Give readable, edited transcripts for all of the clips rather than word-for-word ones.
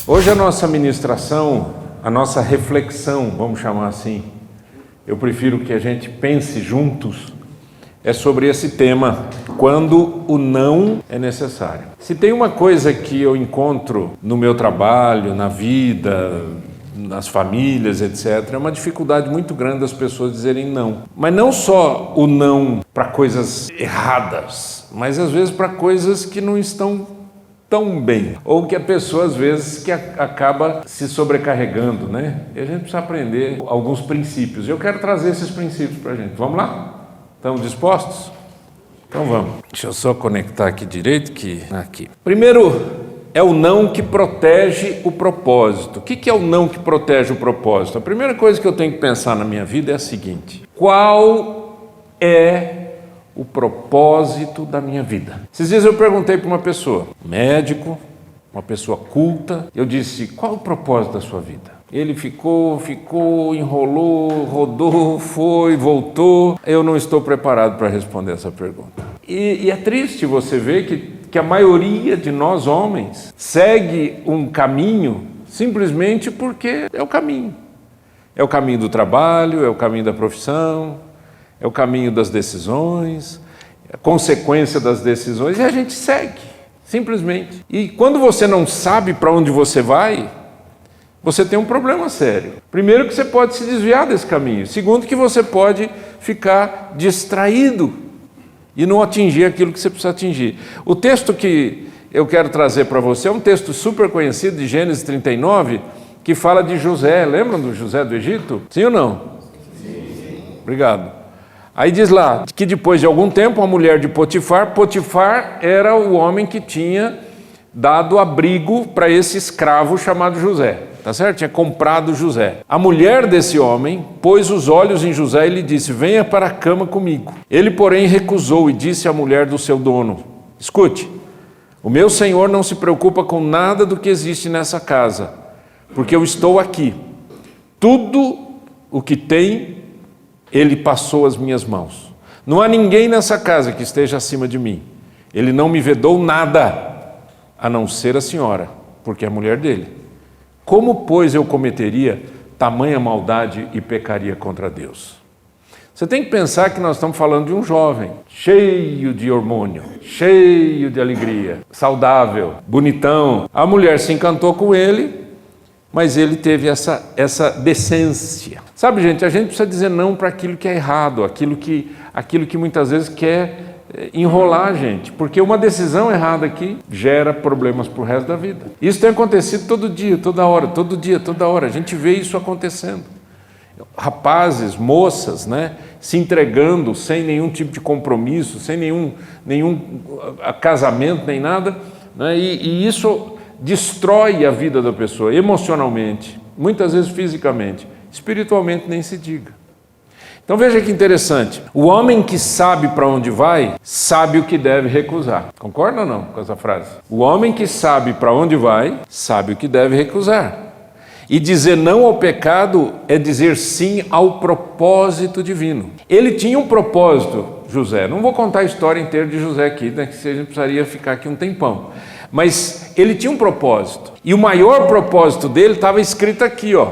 Hoje a nossa ministração, a nossa reflexão, vamos chamar assim, eu prefiro que a gente pense juntos, é sobre esse tema, quando o não é necessário. Se tem uma coisa que eu encontro no meu trabalho, na vida, nas famílias, etc., é uma dificuldade muito grande das pessoas dizerem não. Mas não só o não para coisas erradas, mas às vezes para coisas que não estão tão bem, ou que a pessoa às vezes que acaba se sobrecarregando, né? E a gente precisa aprender alguns princípios. Eu quero trazer esses princípios para a gente. Vamos lá? Estamos dispostos? Então vamos. Deixa eu só conectar aqui direito, aqui. Primeiro é o não que protege o propósito. O que é o não que protege o propósito? A primeira coisa que eu tenho que pensar na minha vida é a seguinte: qual é o propósito da minha vida? Esses dias eu perguntei para uma pessoa, médico, uma pessoa culta, eu disse: qual é o propósito da sua vida? Ele ficou, enrolou, rodou, foi, voltou. Eu não estou preparado para responder essa pergunta. E é triste você ver que a maioria de nós homens segue um caminho simplesmente porque é o caminho. É o caminho do trabalho, é o caminho da profissão, é o caminho das decisões, é a consequência das decisões, e a gente segue, simplesmente. E quando você não sabe para onde você vai, você tem um problema sério. Primeiro, que você pode se desviar desse caminho. Segundo, que você pode ficar distraído e não atingir aquilo que você precisa atingir. O texto que eu quero trazer para você é um texto super conhecido de Gênesis 39, que fala de José. Lembram do José do Egito? Sim ou não? Sim. Obrigado. Aí diz lá que depois de algum tempo a mulher de Potifar era o homem que tinha dado abrigo para esse escravo chamado José, tá certo? Tinha comprado José. A mulher desse homem pôs os olhos em José e lhe disse: venha para a cama comigo. Ele, porém, recusou e disse à mulher do seu dono: escute, o meu senhor não se preocupa com nada do que existe nessa casa, porque eu estou aqui. Tudo o que tem, ele passou às minhas mãos. Não há ninguém nessa casa que esteja acima de mim. Ele não me vedou nada, a não ser a senhora, porque é a mulher dele. Como, pois, eu cometeria tamanha maldade e pecaria contra Deus? Você tem que pensar que nós estamos falando de um jovem, cheio de hormônio, cheio de alegria, saudável, bonitão. A mulher se encantou com ele, mas ele teve essa decência. Sabe, gente, a gente precisa dizer não para aquilo que é errado, aquilo que muitas vezes quer enrolar a gente, porque uma decisão errada aqui gera problemas para o resto da vida. Isso tem acontecido todo dia, toda hora, a gente vê isso acontecendo. Rapazes, moças, né, se entregando sem nenhum tipo de compromisso, sem nenhum casamento, nem nada, né, e isso destrói a vida da pessoa emocionalmente, muitas vezes fisicamente, espiritualmente nem se diga. Então veja que interessante, o homem que sabe para onde vai, sabe o que deve recusar. Concorda ou não com essa frase? O homem que sabe para onde vai, sabe o que deve recusar. E dizer não ao pecado é dizer sim ao propósito divino. Ele tinha um propósito, José. Não vou contar a história inteira de José aqui, né, que a gente precisaria ficar aqui um tempão. Mas ele tinha um propósito. E o maior propósito dele estava escrito aqui, ó.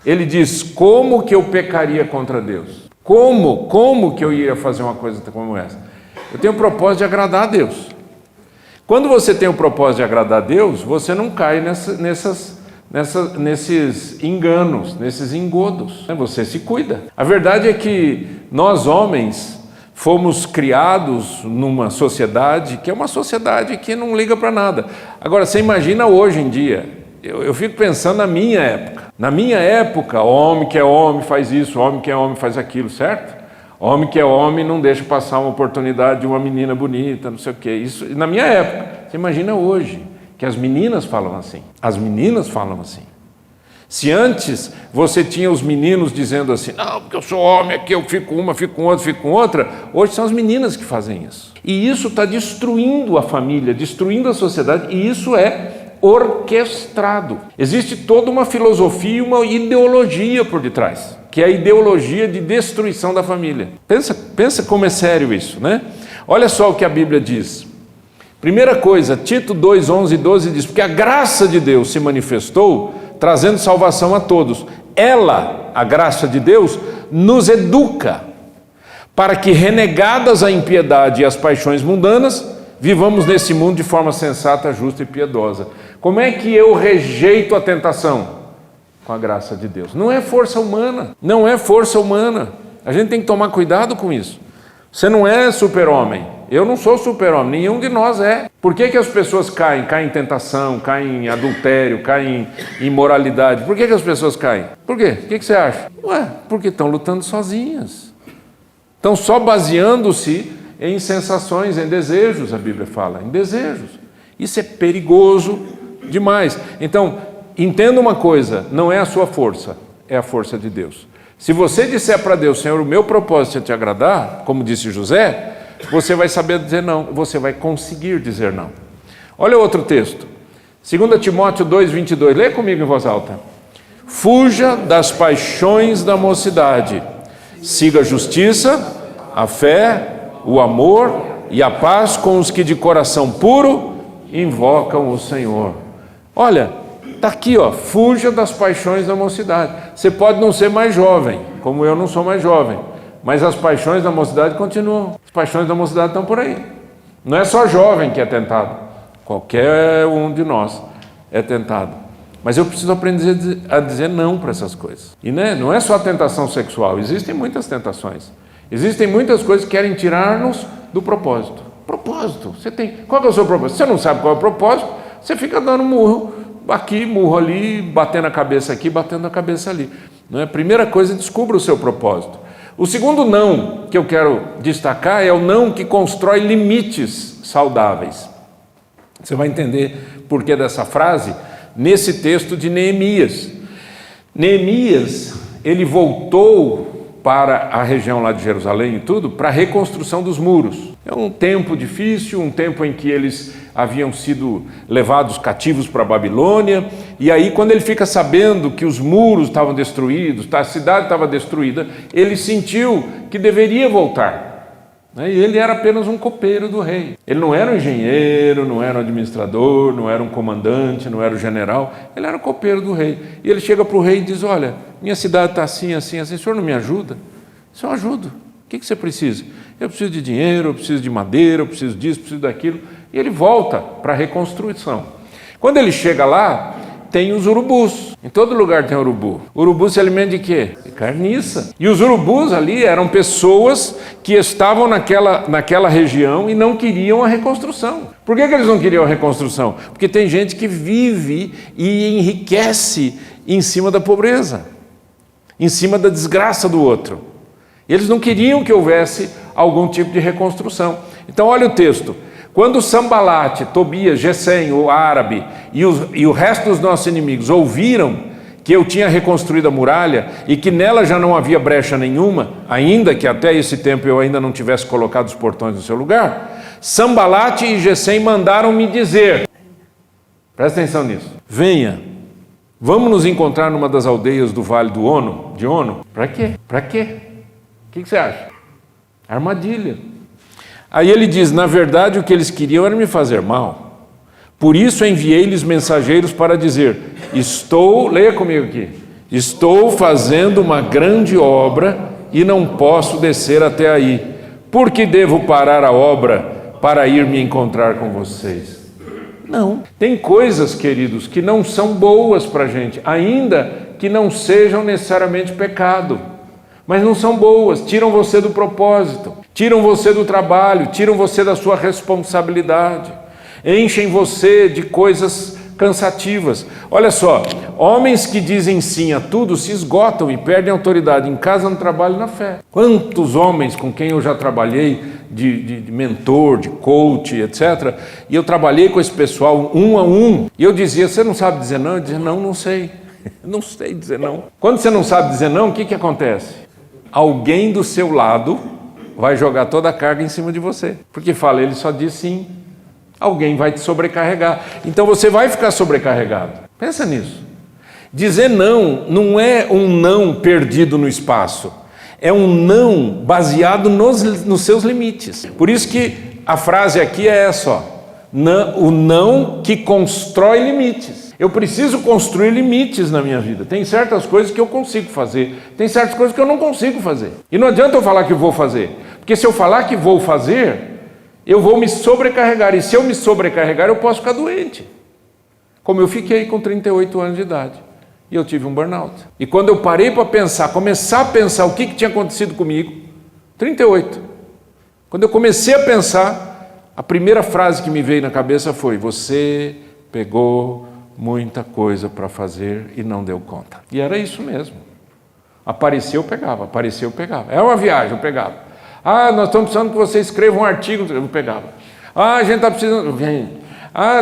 Ele diz: como que eu pecaria contra Deus? Como que eu iria fazer uma coisa como essa? Eu tenho o propósito de agradar a Deus. Quando você tem o propósito de agradar a Deus, você não cai nesses enganos, nesses engodos. Você se cuida. A verdade é que nós homens fomos criados numa sociedade que é uma sociedade que não liga para nada. Agora, você imagina hoje em dia, eu fico pensando na minha época. Na minha época, homem que é homem faz isso, homem que é homem faz aquilo, certo? Homem que é homem não deixa passar uma oportunidade de uma menina bonita, não sei o quê. Isso na minha época. Você imagina hoje, que as meninas falam assim. As meninas falam assim. Se antes você tinha os meninos dizendo assim: não, porque eu sou homem, aqui eu fico uma, fico com outra, fico com outra. Hoje são as meninas que fazem isso. E isso está destruindo a família, destruindo a sociedade, e isso é orquestrado. Existe toda uma filosofia e uma ideologia por detrás, que é a ideologia de destruição da família. Pensa como é sério isso, né? Olha só o que a Bíblia diz. Primeira coisa, Tito 2, 11 e 12 diz: porque a graça de Deus se manifestou, trazendo salvação a todos. Ela, a graça de Deus, nos educa, para que, renegadas a impiedade e as paixões mundanas, vivamos nesse mundo de forma sensata, justa e piedosa. Como é que eu rejeito a tentação? Com a graça de Deus. Não é força humana, não é força humana. A gente tem que tomar cuidado com isso. Você não é super-homem, eu não sou super-homem, nenhum de nós é. Por que as pessoas caem? Caem em tentação, caem em adultério, caem em imoralidade. Por que as pessoas caem? Por quê? O que você acha? Ué, porque estão lutando sozinhas. Estão só baseando-se em sensações, em desejos, a Bíblia fala, em desejos. Isso é perigoso demais. Então, entenda uma coisa, não é a sua força, é a força de Deus. Se você disser para Deus: Senhor, o meu propósito é te agradar, como disse José, você vai saber dizer não, você vai conseguir dizer não. Olha outro texto, 2 Timóteo 2, 22, lê comigo em voz alta. Fuja das paixões da mocidade, siga a justiça, a fé, o amor e a paz com os que de coração puro invocam o Senhor. Olha, está aqui, ó, fuja das paixões da mocidade. Você pode não ser mais jovem, como eu não sou mais jovem, mas as paixões da mocidade continuam. As paixões da mocidade estão por aí. Não é só jovem que é tentado, qualquer um de nós é tentado. Mas eu preciso aprender a dizer não para essas coisas. E não é só a tentação sexual, existem muitas tentações. Existem muitas coisas que querem tirar-nos do propósito. Propósito, você tem. Qual é o seu propósito? Você não sabe qual é o propósito, você fica dando murro aqui, murro ali, batendo a cabeça aqui, batendo a cabeça ali. Não é? A primeira coisa, descubra o seu propósito. O segundo não que eu quero destacar é o não que constrói limites saudáveis. Você vai entender por que dessa frase nesse texto de Neemias. Neemias, ele voltou para a região lá de Jerusalém e tudo, para a reconstrução dos muros. É um tempo difícil, um tempo em que eles haviam sido levados cativos para a Babilônia, e aí quando ele fica sabendo que os muros estavam destruídos, a cidade estava destruída, ele sentiu que deveria voltar. E ele era apenas um copeiro do rei. Ele não era um engenheiro, não era um administrador, não era um comandante, não era um general, ele era um copeiro do rei. E ele chega para o rei e diz: olha, minha cidade está assim, assim, assim, o senhor não me ajuda? Eu ajudo. O que você precisa? Eu preciso de dinheiro, eu preciso de madeira, eu preciso disso, preciso daquilo. E ele volta para a reconstrução. Quando ele chega lá, tem os urubus. Em todo lugar tem urubu. Urubu se alimenta de quê? De carniça. E os urubus ali eram pessoas que estavam naquela região e não queriam a reconstrução. Por que eles não queriam a reconstrução? Porque tem gente que vive e enriquece em cima da pobreza, em cima da desgraça do outro. Eles não queriam que houvesse algum tipo de reconstrução. Então olha o texto. Quando Sambalate, Tobias, Gesem, o árabe e o resto dos nossos inimigos ouviram que eu tinha reconstruído a muralha e que nela já não havia brecha nenhuma, ainda que até esse tempo eu ainda não tivesse colocado os portões no seu lugar, Sambalate e Gesem mandaram me dizer, presta atenção nisso, venha, vamos nos encontrar numa das aldeias do Vale de Ono. Para quê? Para quê? O que você acha? Armadilha. Aí ele diz, na verdade o que eles queriam era me fazer mal. Por isso enviei-lhes mensageiros para dizer, leia comigo aqui, estou fazendo uma grande obra e não posso descer até aí. Por que devo parar a obra para ir me encontrar com vocês? Não. Tem coisas, queridos, que não são boas para a gente, ainda que não sejam necessariamente pecado. Mas não são boas, tiram você do propósito, tiram você do trabalho, tiram você da sua responsabilidade, enchem você de coisas cansativas. Olha só, homens que dizem sim a tudo se esgotam e perdem autoridade em casa, no trabalho e na fé. Quantos homens com quem eu já trabalhei de mentor, de coach, etc. E eu trabalhei com esse pessoal um a um e eu dizia, você não sabe dizer não? Eu dizia, não sei, não sei dizer não. Quando você não sabe dizer não, o que acontece? Alguém do seu lado vai jogar toda a carga em cima de você. Porque fala, ele só diz sim. Alguém vai te sobrecarregar. Então você vai ficar sobrecarregado. Pensa nisso. Dizer não é um não perdido no espaço. É um não baseado nos seus limites. Por isso que a frase aqui é essa, ó. O não que constrói limites. Eu preciso construir limites na minha vida. Tem certas coisas que eu consigo fazer, tem certas coisas que eu não consigo fazer. E não adianta eu falar que vou fazer, porque se eu falar que vou fazer, eu vou me sobrecarregar. E se eu me sobrecarregar, eu posso ficar doente. Como eu fiquei com 38 anos de idade. E eu tive um burnout. E quando eu parei para pensar, começar a pensar o que tinha acontecido comigo, 38. Quando eu comecei a pensar, a primeira frase que me veio na cabeça foi: você pegou muita coisa para fazer e não deu conta. E era isso mesmo. Apareceu, eu pegava, apareceu, eu pegava. É uma viagem, eu pegava. Nós estamos precisando que você escreva um artigo, eu pegava. A gente está precisando, vem.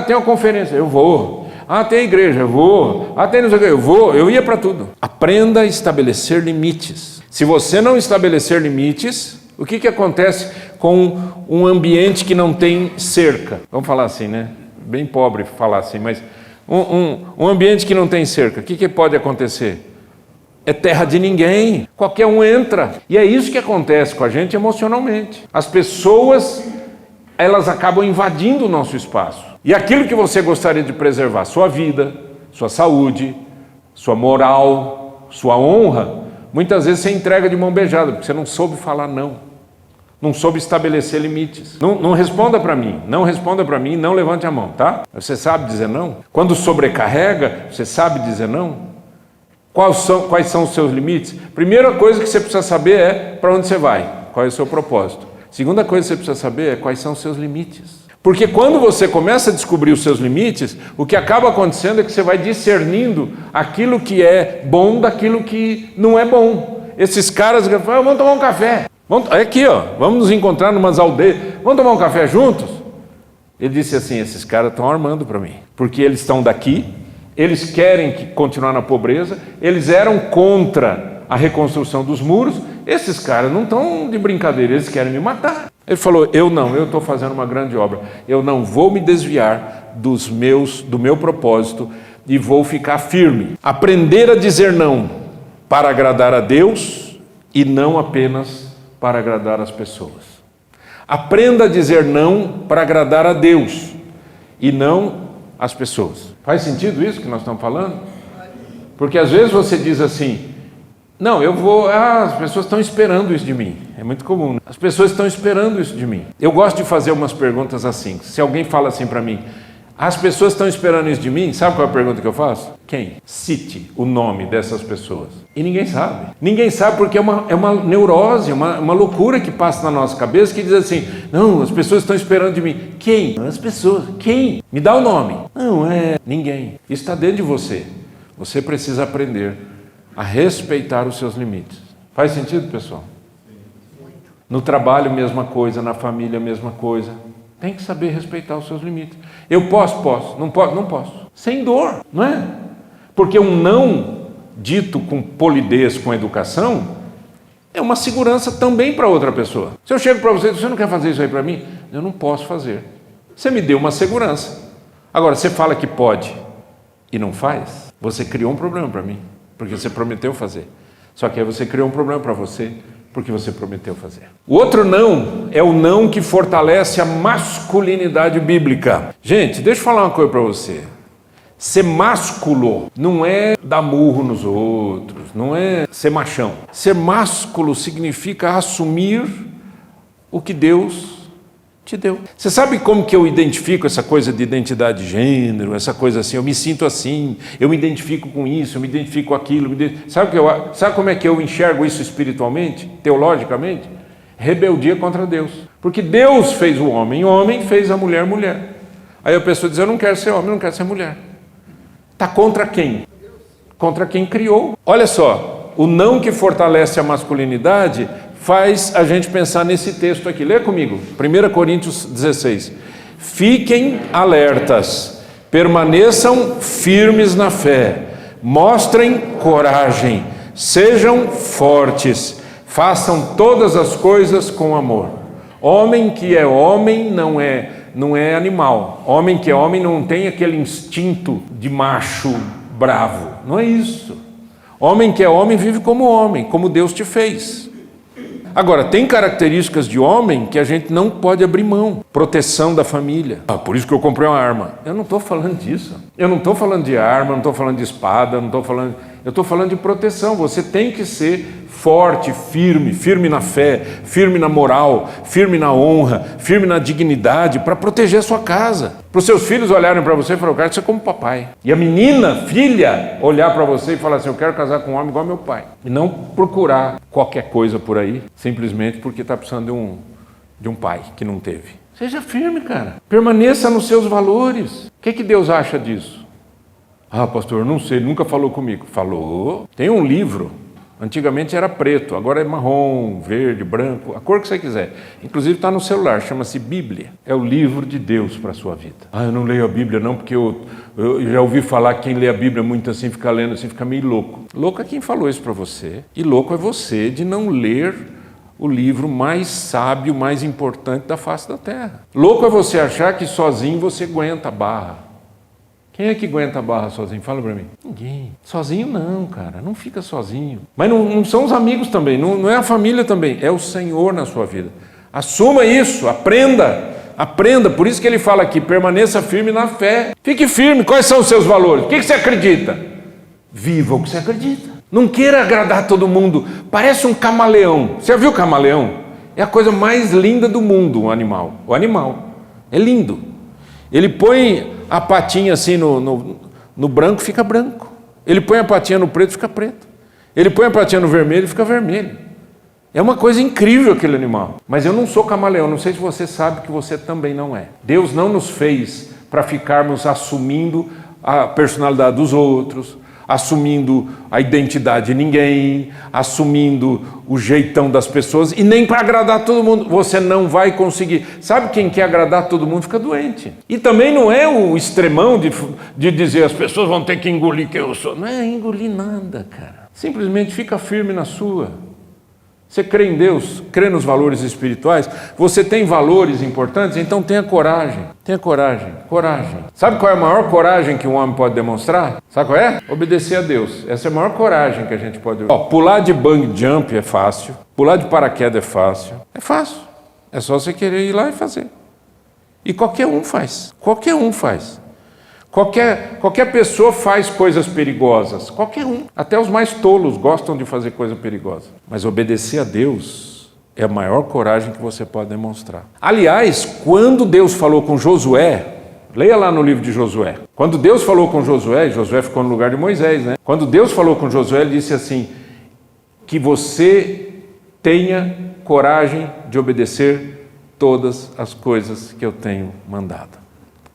Tem uma conferência, eu vou. Tem a igreja, eu vou. Tem não sei o que, eu vou. Eu ia para tudo. Aprenda a estabelecer limites. Se você não estabelecer limites, o que acontece com um ambiente que não tem cerca? Vamos falar assim, né? Bem pobre falar assim, mas um ambiente que não tem cerca, o que pode acontecer? É terra de ninguém, qualquer um entra. E é isso que acontece com a gente emocionalmente. As pessoas, elas acabam invadindo o nosso espaço. E aquilo que você gostaria de preservar, sua vida, sua saúde, sua moral, sua honra, muitas vezes você entrega de mão beijada, porque você não soube falar não. Não soube estabelecer limites. Não responda para mim, não responda para mim, não levante a mão, tá? Você sabe dizer não? Quando sobrecarrega, você sabe dizer não? Quais são os seus limites? Primeira coisa que você precisa saber é para onde você vai, qual é o seu propósito. Segunda coisa que você precisa saber é quais são os seus limites. Porque quando você começa a descobrir os seus limites, o que acaba acontecendo é que você vai discernindo aquilo que é bom daquilo que não é bom. Esses caras falam: vamos tomar um café. Aqui, vamos nos encontrar numas aldeias, vamos tomar um café juntos? Ele disse assim: esses caras estão armando para mim, porque eles estão daqui, eles querem continuar na pobreza, eles eram contra a reconstrução dos muros, esses caras não estão de brincadeira, eles querem me matar. Ele falou: eu estou fazendo uma grande obra, eu não vou me desviar do meu propósito e vou ficar firme. Aprender a dizer não para agradar a Deus e não apenas para agradar as pessoas. Aprenda a dizer não para agradar a Deus e não as pessoas. Faz sentido isso que nós estamos falando? Porque às vezes você diz assim: não, eu vou, as pessoas estão esperando isso de mim. É muito comum, né? As pessoas estão esperando isso de mim. Eu gosto de fazer umas perguntas assim. Se alguém fala assim para mim: as pessoas estão esperando isso de mim, sabe qual é a pergunta que eu faço? Quem? Cite o nome dessas pessoas. E ninguém sabe. Ninguém sabe porque é uma neurose, uma loucura que passa na nossa cabeça, que diz assim: não, as pessoas estão esperando de mim. Quem? As pessoas. Quem? Me dá o nome. Não é ninguém. Isso está dentro de você. Você precisa aprender a respeitar os seus limites. Faz sentido, pessoal? No trabalho, mesma coisa. Na família, mesma coisa. Tem que saber respeitar os seus limites. Eu posso. Não posso. Sem dor, não é? Porque um não dito com polidez, com educação, é uma segurança também para outra pessoa. Se eu chego para você e você não quer fazer isso aí para mim, eu não posso fazer. Você me deu uma segurança. Agora, você fala que pode e não faz, você criou um problema para mim, porque você prometeu fazer. Só que aí você criou um problema para você, porque você prometeu fazer. O outro não é o não que fortalece a masculinidade bíblica. Gente, deixa eu falar uma coisa para você. Ser másculo não é dar murro nos outros, não é ser machão. Ser másculo significa assumir o que Deus te deu. Você sabe como que eu identifico essa coisa de identidade de gênero, essa coisa assim, eu me sinto assim, eu me identifico com isso, eu me identifico com aquilo. Sabe como é que eu enxergo isso espiritualmente, teologicamente? Rebeldia contra Deus. Porque Deus fez o homem fez a mulher, mulher. Aí a pessoa diz: eu não quero ser homem, eu não quero ser mulher. Está contra quem? Contra quem criou. Olha só, o não que fortalece a masculinidade faz a gente pensar nesse texto aqui. Lê comigo, 1 Coríntios 16. Fiquem alertas, permaneçam firmes na fé, mostrem coragem, sejam fortes, façam todas as coisas com amor. Homem que é homem não é animal. Homem que é homem não tem aquele instinto de macho bravo. Não é isso. Homem que é homem vive como homem, como Deus te fez. Agora, tem características de homem que a gente não pode abrir mão. Proteção da família. Por isso que eu comprei uma arma. Eu não estou falando disso. Eu não estou falando de arma, não estou falando de espada, não estou falando... Eu estou falando de proteção. Você tem que ser forte, firme na fé, firme na moral, firme na honra, firme na dignidade, para proteger a sua casa. Para os seus filhos olharem para você e falarem, eu quero ser como papai. E a menina, filha, olhar para você e falar assim, eu quero casar com um homem igual meu pai. E não procurar qualquer coisa por aí, simplesmente porque está precisando de um pai que não teve. Seja firme, cara. Permaneça nos seus valores. O que Deus acha disso? Pastor, não sei, nunca falou comigo. Falou. Tem um livro, antigamente era preto, agora é marrom, verde, branco, a cor que você quiser. Inclusive está no celular, chama-se Bíblia. É o livro de Deus para a sua vida. Eu não leio a Bíblia não, porque eu já ouvi falar que quem lê a Bíblia muito assim, fica lendo assim, fica meio louco. Louco é quem falou isso para você. E louco é você de não ler o livro mais sábio, mais importante da face da terra. Louco é você achar que sozinho você aguenta a barra. Quem é que aguenta a barra sozinho? Fala para mim. Ninguém. Sozinho não, cara. Não fica sozinho. Mas não são os amigos também. Não é a família também. É o Senhor na sua vida. Assuma isso. Aprenda. Aprenda. Por isso que ele fala aqui, permaneça firme na fé. Fique firme. Quais são os seus valores? O que você acredita? Viva o que você acredita. Não queira agradar todo mundo. Parece um camaleão. Você já viu camaleão? É a coisa mais linda do mundo, o animal. O animal. É lindo. Ele põe a patinha assim no branco, fica branco. Ele põe a patinha no preto, fica preto. Ele põe a patinha no vermelho, fica vermelho. É uma coisa incrível aquele animal. Mas eu não sou camaleão, não sei se você sabe que você também não é. Deus não nos fez para ficarmos assumindo a personalidade dos outros, assumindo a identidade de ninguém, assumindo o jeitão das pessoas e nem para agradar todo mundo. Você não vai conseguir. Sabe quem quer agradar todo mundo fica doente. E também não é o extremão de dizer as pessoas vão ter que engolir quem eu sou. Não é engolir nada, cara. Simplesmente fica firme na sua. Você crê em Deus, crê nos valores espirituais, você tem valores importantes, então tenha coragem. Tenha coragem, coragem. Sabe qual é a maior coragem que um homem pode demonstrar? Sabe qual é? Obedecer a Deus. Essa é a maior coragem que a gente pode... Pular de bungee jump é fácil, pular de paraquedas é fácil. É fácil. É só você querer ir lá e fazer. E qualquer um faz. Qualquer um faz. Qualquer pessoa faz coisas perigosas, qualquer um. Até os mais tolos gostam de fazer coisa perigosa. Mas obedecer a Deus é a maior coragem que você pode demonstrar. Aliás, quando Deus falou com Josué, leia lá no livro de Josué. Quando Deus falou com Josué, Josué ficou no lugar de Moisés, né? Quando Deus falou com Josué, ele disse assim, que você tenha coragem de obedecer todas as coisas que eu tenho mandado.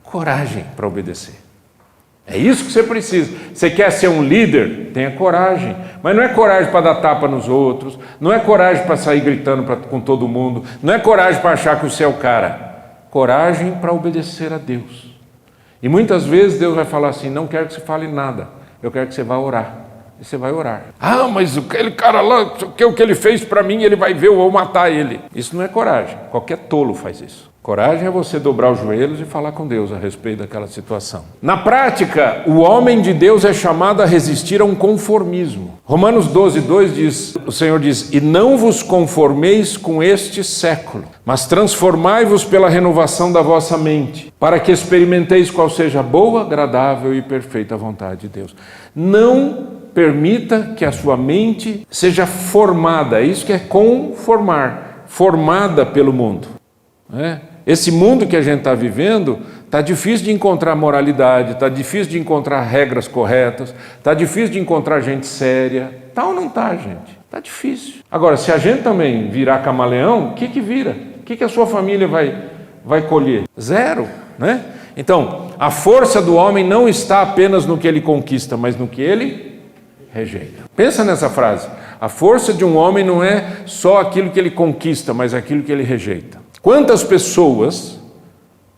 Coragem para obedecer. É isso que você precisa. Você quer ser um líder? Tenha coragem. Mas não é coragem para dar tapa nos outros, não é coragem para sair gritando com todo mundo, não é coragem para achar que você é o cara. Coragem para obedecer a Deus. E muitas vezes Deus vai falar assim, não quero que você fale nada, eu quero que você vá orar. E você vai orar. Mas aquele cara lá, o que ele fez para mim, ele vai ver, eu vou matar ele. Isso não é coragem. Qualquer tolo faz isso. Coragem é você dobrar os joelhos e falar com Deus a respeito daquela situação. Na prática, o homem de Deus é chamado a resistir a um conformismo. Romanos 12:2 diz, o Senhor diz, e não vos conformeis com este século, mas transformai-vos pela renovação da vossa mente, para que experimenteis qual seja a boa, agradável e perfeita vontade de Deus. Não permita que a sua mente seja formada, é isso que é conformar, formada pelo mundo. Esse mundo que a gente está vivendo, está difícil de encontrar moralidade, está difícil de encontrar regras corretas, está difícil de encontrar gente séria. Tá ou não está, gente? Está difícil. Agora, se a gente também virar camaleão, o que vira? O que a sua família vai colher? Zero, né? Então, a força do homem não está apenas no que ele conquista, mas no que ele rejeita. Pensa nessa frase. A força de um homem não é só aquilo que ele conquista, mas aquilo que ele rejeita. Quantas pessoas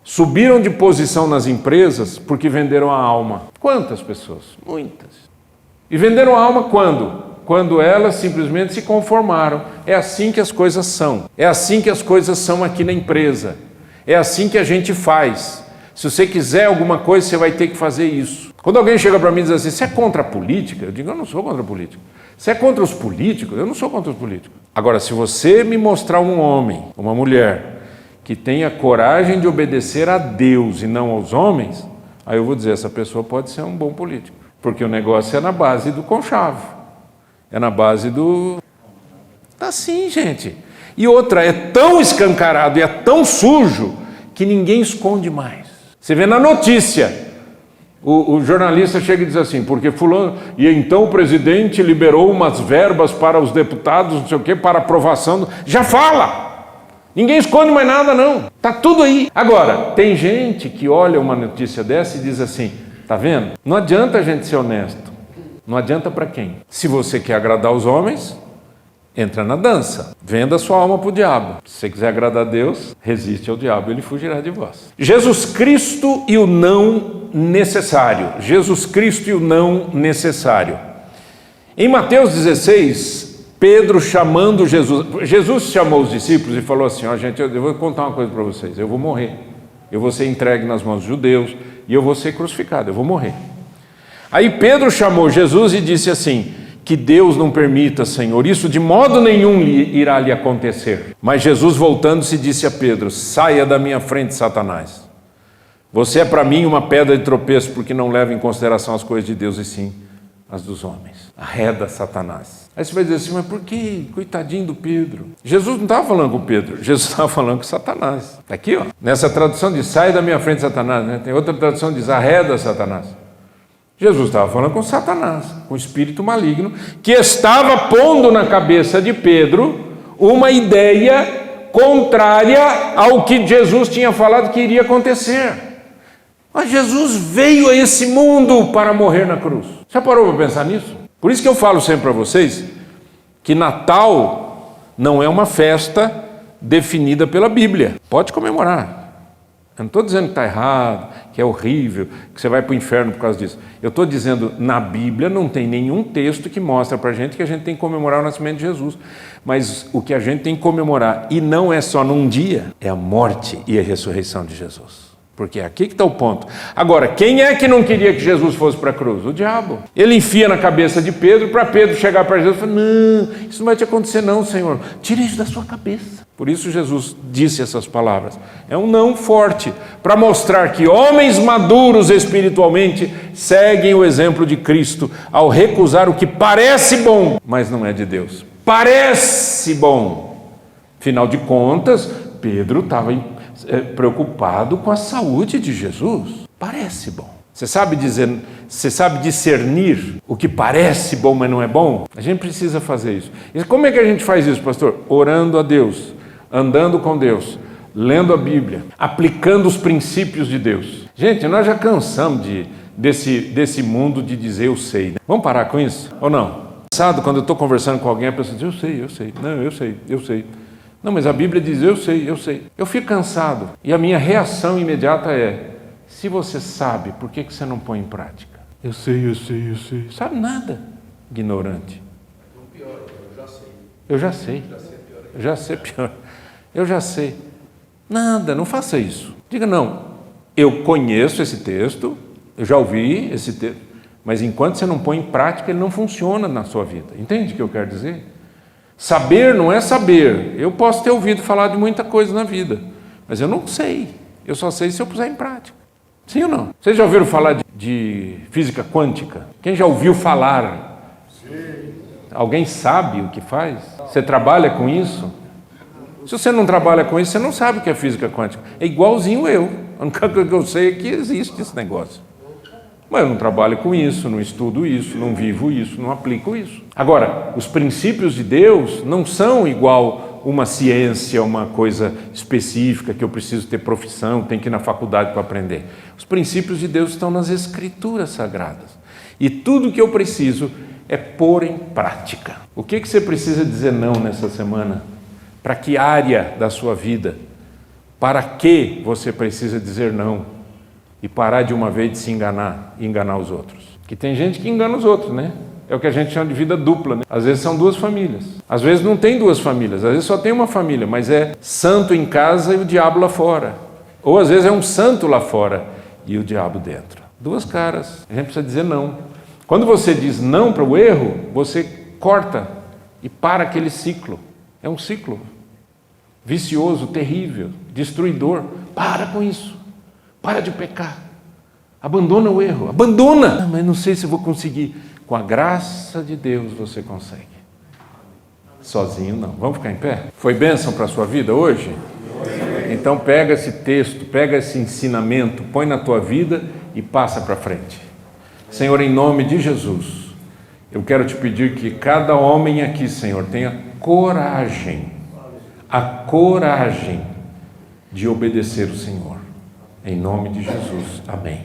subiram de posição nas empresas porque venderam a alma? Quantas pessoas? Muitas. E venderam a alma quando? Quando elas simplesmente se conformaram. É assim que as coisas são. É assim que as coisas são aqui na empresa. É assim que a gente faz. Se você quiser alguma coisa, você vai ter que fazer isso. Quando alguém chega para mim e diz assim, você é contra a política? Eu digo, eu não sou contra a política. Você é contra os políticos? Eu não sou contra os políticos. Agora, se você me mostrar um homem, uma mulher, que tenha coragem de obedecer a Deus e não aos homens, aí eu vou dizer, essa pessoa pode ser um bom político. Porque o negócio é na base do conchavo. É na base do... Tá assim, gente. E outra, é tão escancarado e é tão sujo que ninguém esconde mais. Você vê na notícia... O jornalista chega e diz assim, porque fulano... E então o presidente liberou umas verbas para os deputados, não sei o quê, para aprovação... Já fala! Ninguém esconde mais nada, não. Está tudo aí. Agora, tem gente que olha uma notícia dessa e diz assim, tá vendo? Não adianta a gente ser honesto. Não adianta para quem? Se você quer agradar os homens, entra na dança. Venda sua alma para o diabo. Se você quiser agradar a Deus, resiste ao diabo, ele fugirá de vós. Jesus Cristo e o não necessário. Jesus Cristo e o não necessário. Em Mateus 16, Pedro chamando Jesus chamou os discípulos e falou assim, gente, eu vou contar uma coisa para vocês, eu vou morrer, eu vou ser entregue nas mãos dos judeus e eu vou ser crucificado, eu vou morrer. Aí Pedro chamou Jesus e disse assim, que Deus não permita, Senhor, isso de modo nenhum irá lhe acontecer. Mas Jesus voltando-se disse a Pedro, saia da minha frente, Satanás. Você é para mim uma pedra de tropeço, porque não leva em consideração as coisas de Deus e sim as dos homens. Arreda Satanás. Aí você vai dizer assim, mas por que? Coitadinho do Pedro. Jesus não estava falando com Pedro, Jesus estava falando com Satanás. Está aqui, ó. Nessa tradução diz, sai da minha frente, Satanás. Né? Tem outra tradução que diz, arreda Satanás. Jesus estava falando com Satanás, com o espírito maligno, que estava pondo na cabeça de Pedro uma ideia contrária ao que Jesus tinha falado que iria acontecer. Mas Jesus veio a esse mundo para morrer na cruz. Já parou para pensar nisso? Por isso que eu falo sempre para vocês que Natal não é uma festa definida pela Bíblia. Pode comemorar. Eu não estou dizendo que está errado, que é horrível, que você vai para o inferno por causa disso. Eu estou dizendo, na Bíblia não tem nenhum texto que mostra para a gente que a gente tem que comemorar o nascimento de Jesus. Mas o que a gente tem que comemorar, e não é só num dia, é a morte e a ressurreição de Jesus. Porque é aqui que está o ponto. Agora, quem é que não queria que Jesus fosse para a cruz? O diabo. Ele enfia na cabeça de Pedro, para Pedro chegar para Jesus e falar, não, isso não vai te acontecer não, Senhor. Tira isso da sua cabeça. Por isso Jesus disse essas palavras. É um não forte, para mostrar que homens maduros espiritualmente seguem o exemplo de Cristo ao recusar o que parece bom, mas não é de Deus. Parece bom. Afinal de contas, Pedro estava preocupado com a saúde de Jesus. Parece bom. Você sabe discernir o que parece bom, mas não é bom? A gente precisa fazer isso. E como é que a gente faz isso, pastor? Orando a Deus, andando com Deus, lendo a Bíblia, aplicando os princípios de Deus. Gente, nós já cansamos desse mundo de dizer eu sei. Né? Vamos parar com isso? Ou não? Quando eu estou conversando com alguém, a pessoa diz eu sei. Não, eu sei. Não, mas a Bíblia diz eu sei. Eu fico cansado. E a minha reação imediata é, se você sabe, por que você não põe em prática? Eu sei. Sabe nada, ignorante. Pior, Eu já sei pior. Eu já sei. Nada, não faça isso. Diga não, eu conheço esse texto, eu já ouvi esse texto, mas enquanto você não põe em prática, ele não funciona na sua vida. Entende o que eu quero dizer? Saber não é saber. Eu posso ter ouvido falar de muita coisa na vida, mas eu não sei. Eu só sei se eu puser em prática. Sim ou não? Vocês já ouviram falar de física quântica? Quem já ouviu falar? Sim. Alguém sabe o que faz? Você trabalha com isso? Se você não trabalha com isso, você não sabe o que é física quântica. É igualzinho eu. A única coisa que eu sei é que existe esse negócio. Mas eu não trabalho com isso, não estudo isso, não vivo isso, não aplico isso. Agora, os princípios de Deus não são igual uma ciência, uma coisa específica que eu preciso ter profissão, tenho que ir na faculdade para aprender. Os princípios de Deus estão nas Escrituras Sagradas. E tudo que eu preciso é pôr em prática. O que você precisa dizer não nessa semana? Para que área da sua vida? Para que você precisa dizer não? E parar de uma vez de se enganar e enganar os outros. Que tem gente que engana os outros, né? É o que a gente chama de vida dupla, né? Às vezes são duas famílias. Às vezes não tem duas famílias, às vezes só tem uma família, mas é santo em casa e o diabo lá fora. Ou às vezes é um santo lá fora e o diabo dentro. Duas caras. A gente precisa dizer não. Quando você diz não para o erro, você corta e para aquele ciclo. É um ciclo vicioso, terrível, destruidor. Para com isso. Para de pecar. Abandona o erro. Abandona! Mas não sei se vou conseguir. Com a graça de Deus você consegue. Sozinho não. Vamos ficar em pé? Foi bênção para a sua vida hoje? Então pega esse texto, pega esse ensinamento, põe na tua vida e passa para frente. Senhor, em nome de Jesus, eu quero te pedir que cada homem aqui, Senhor, tenha coragem, a coragem de obedecer o Senhor. Em nome de Jesus. Amém.